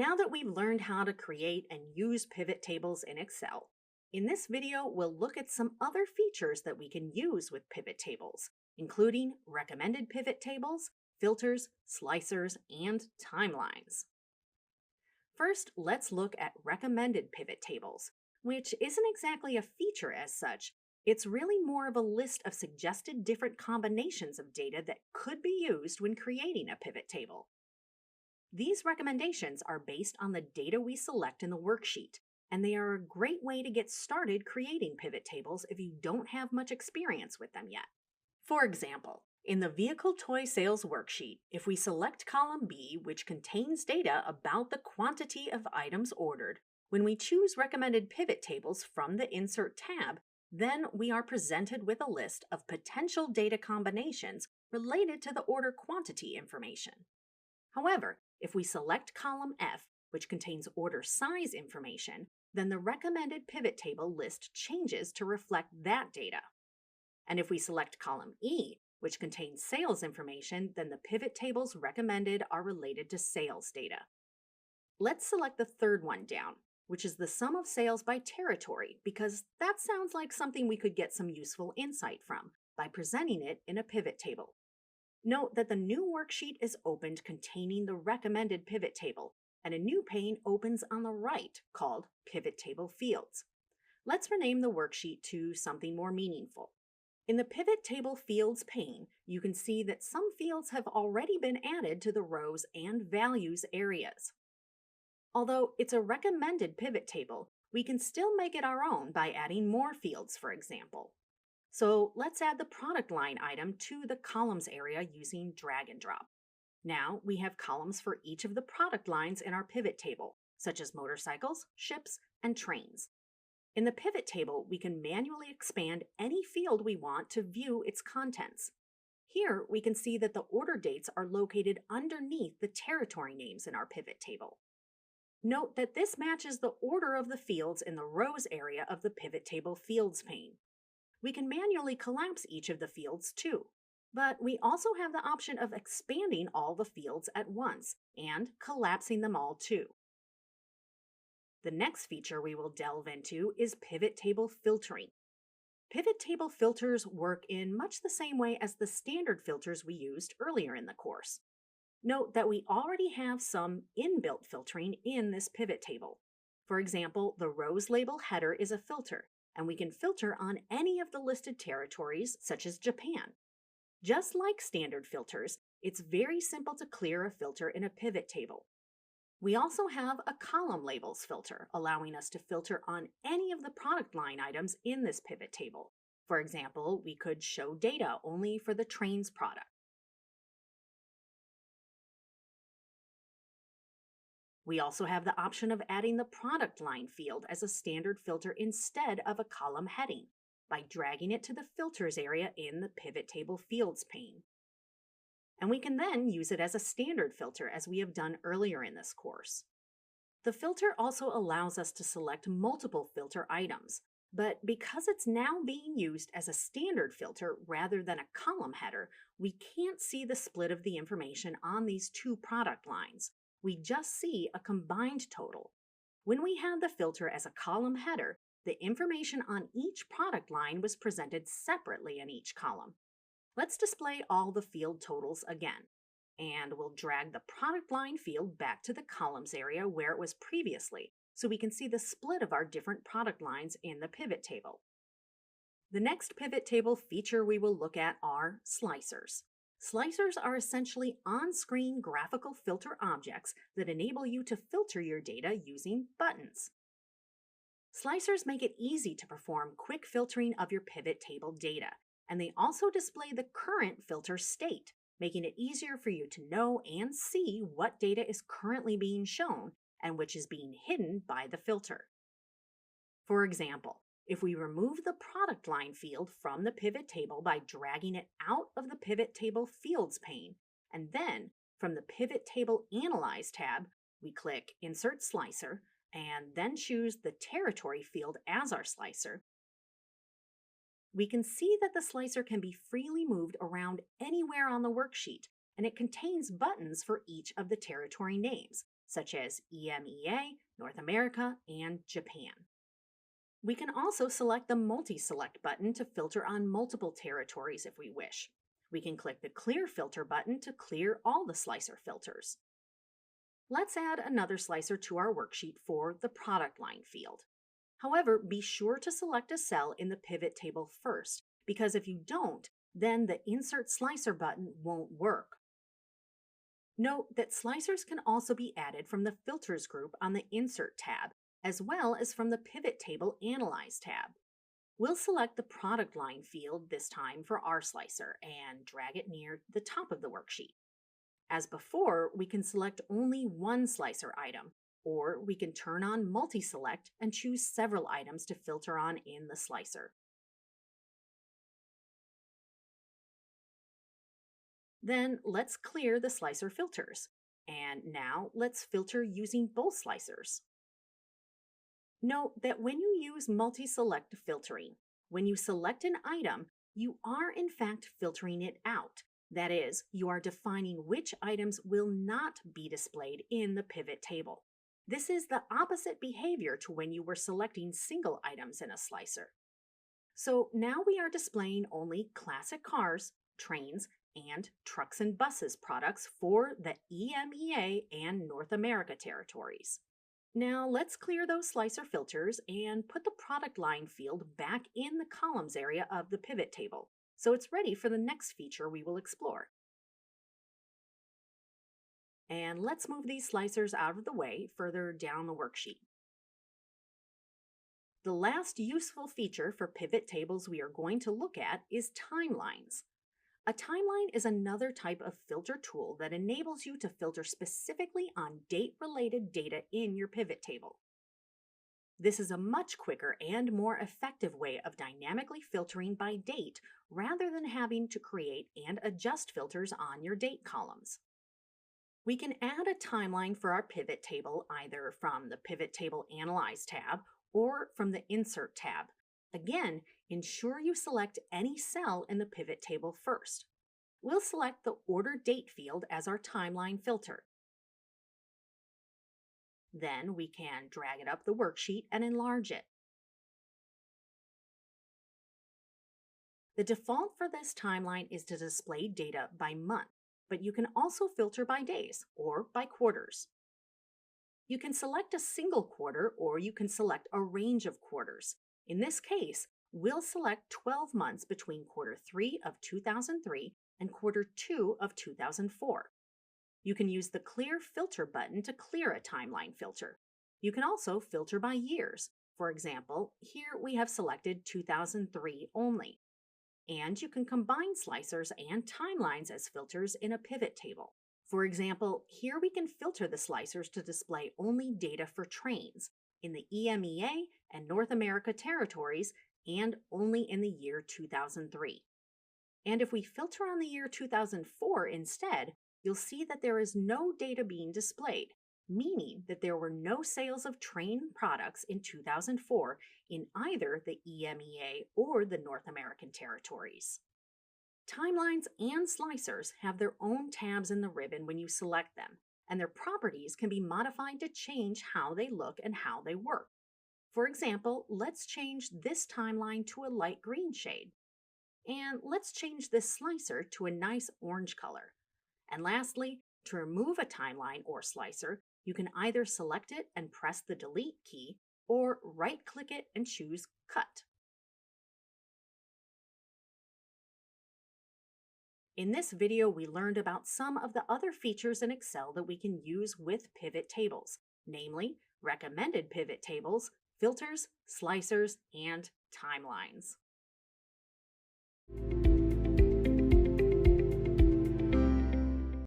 Now that we've learned how to create and use pivot tables in Excel, in this video we'll look at some other features that we can use with pivot tables, including recommended pivot tables, filters, slicers, and timelines. First, let's look at recommended pivot tables, which isn't exactly a feature as such. It's really more of a list of suggested different combinations of data that could be used when creating a pivot table. These recommendations are based on the data we select in the worksheet, and they are a great way to get started creating pivot tables if you don't have much experience with them yet. For example, in the Vehicle Toy Sales worksheet, if we select column B, which contains data about the quantity of items ordered, when we choose recommended pivot tables from the Insert tab, then we are presented with a list of potential data combinations related to the order quantity information. However, if we select column F, which contains order size information, then the recommended pivot table list changes to reflect that data. And if we select column E, which contains sales information, then the pivot tables recommended are related to sales data. Let's select the third one down, which is the sum of sales by territory, because that sounds like something we could get some useful insight from by presenting it in a pivot table. Note that the new worksheet is opened containing the recommended pivot table, and a new pane opens on the right called Pivot Table Fields. Let's rename the worksheet to something more meaningful. In the Pivot Table Fields pane, you can see that some fields have already been added to the rows and values areas. Although it's a recommended pivot table, we can still make it our own by adding more fields, for example. So let's add the product line item to the columns area using drag and drop. Now we have columns for each of the product lines in our pivot table, such as motorcycles, ships, and trains. In the pivot table, we can manually expand any field we want to view its contents. Here we can see that the order dates are located underneath the territory names in our pivot table. Note that this matches the order of the fields in the rows area of the Pivot Table Fields pane. We can manually collapse each of the fields too, but we also have the option of expanding all the fields at once and collapsing them all too. The next feature we will delve into is pivot table filtering. Pivot table filters work in much the same way as the standard filters we used earlier in the course. Note that we already have some inbuilt filtering in this pivot table. For example, the rows label header is a filter, and we can filter on any of the listed territories, such as Japan. Just like standard filters, it's very simple to clear a filter in a pivot table. We also have a column labels filter, allowing us to filter on any of the product line items in this pivot table. For example, we could show data only for the trains product. We also have the option of adding the product line field as a standard filter instead of a column heading by dragging it to the filters area in the pivot table fields pane. And we can then use it as a standard filter as we have done earlier in this course. The filter also allows us to select multiple filter items, but because it's now being used as a standard filter rather than a column header, we can't see the split of the information on these two product lines. We just see a combined total. When we had the filter as a column header, the information on each product line was presented separately in each column. Let's display all the field totals again, and we'll drag the product line field back to the columns area where it was previously, so we can see the split of our different product lines in the pivot table. The next pivot table feature we will look at are slicers. Slicers are essentially on-screen graphical filter objects that enable you to filter your data using buttons. Slicers make it easy to perform quick filtering of your pivot table data, and they also display the current filter state, making it easier for you to know and see what data is currently being shown and which is being hidden by the filter. For example, if we remove the product line field from the pivot table by dragging it out of the Pivot Table Fields pane, and then from the Pivot Table Analyze tab, we click Insert Slicer, and then choose the Territory field as our slicer, we can see that the slicer can be freely moved around anywhere on the worksheet, and it contains buttons for each of the territory names, such as EMEA, North America, and Japan. We can also select the Multi-Select button to filter on multiple territories if we wish. We can click the Clear Filter button to clear all the slicer filters. Let's add another slicer to our worksheet for the product line field. However, be sure to select a cell in the pivot table first, because if you don't, then the Insert Slicer button won't work. Note that slicers can also be added from the Filters group on the Insert tab, as well as from the Pivot Table Analyze tab. We'll select the product line field this time for our slicer and drag it near the top of the worksheet. As before, we can select only one slicer item, or we can turn on multi-select and choose several items to filter on in the slicer. Then let's clear the slicer filters. And now let's filter using both slicers. Note that when you use multi-select filtering, when you select an item, you are in fact filtering it out. That is, you are defining which items will not be displayed in the pivot table. This is the opposite behavior to when you were selecting single items in a slicer. So now we are displaying only classic cars, trains, and trucks and buses products for the EMEA and North America territories. Now let's clear those slicer filters and put the product line field back in the columns area of the pivot table, so it's ready for the next feature we will explore. And let's move these slicers out of the way further down the worksheet. The last useful feature for pivot tables we are going to look at is timelines. A timeline is another type of filter tool that enables you to filter specifically on date-related data in your pivot table. This is a much quicker and more effective way of dynamically filtering by date rather than having to create and adjust filters on your date columns. We can add a timeline for our pivot table either from the Pivot Table Analyze tab or from the Insert tab. Again, ensure you select any cell in the pivot table first. We'll select the Order Date field as our timeline filter. Then we can drag it up the worksheet and enlarge it. The default for this timeline is to display data by month, but you can also filter by days or by quarters. You can select a single quarter or you can select a range of quarters. In this case, we'll select 12 months between quarter 3 of 2003 and quarter 2 of 2004. You can use the Clear Filter button to clear a timeline filter. You can also filter by years. For example, here we have selected 2003 only. And you can combine slicers and timelines as filters in a pivot table. For example, here we can filter the slicers to display only data for trains in the EMEA and North America territories and only in the year 2003. And if we filter on the year 2004 instead, you'll see that there is no data being displayed, meaning that there were no sales of train products in 2004 in either the EMEA or the North American territories. Timelines and slicers have their own tabs in the ribbon when you select them, and their properties can be modified to change how they look and how they work. For example, let's change this timeline to a light green shade. And let's change this slicer to a nice orange color. And lastly, to remove a timeline or slicer, you can either select it and press the Delete key, or right-click it and choose Cut. In this video, we learned about some of the other features in Excel that we can use with pivot tables, namely recommended pivot tables, filters, slicers, and timelines.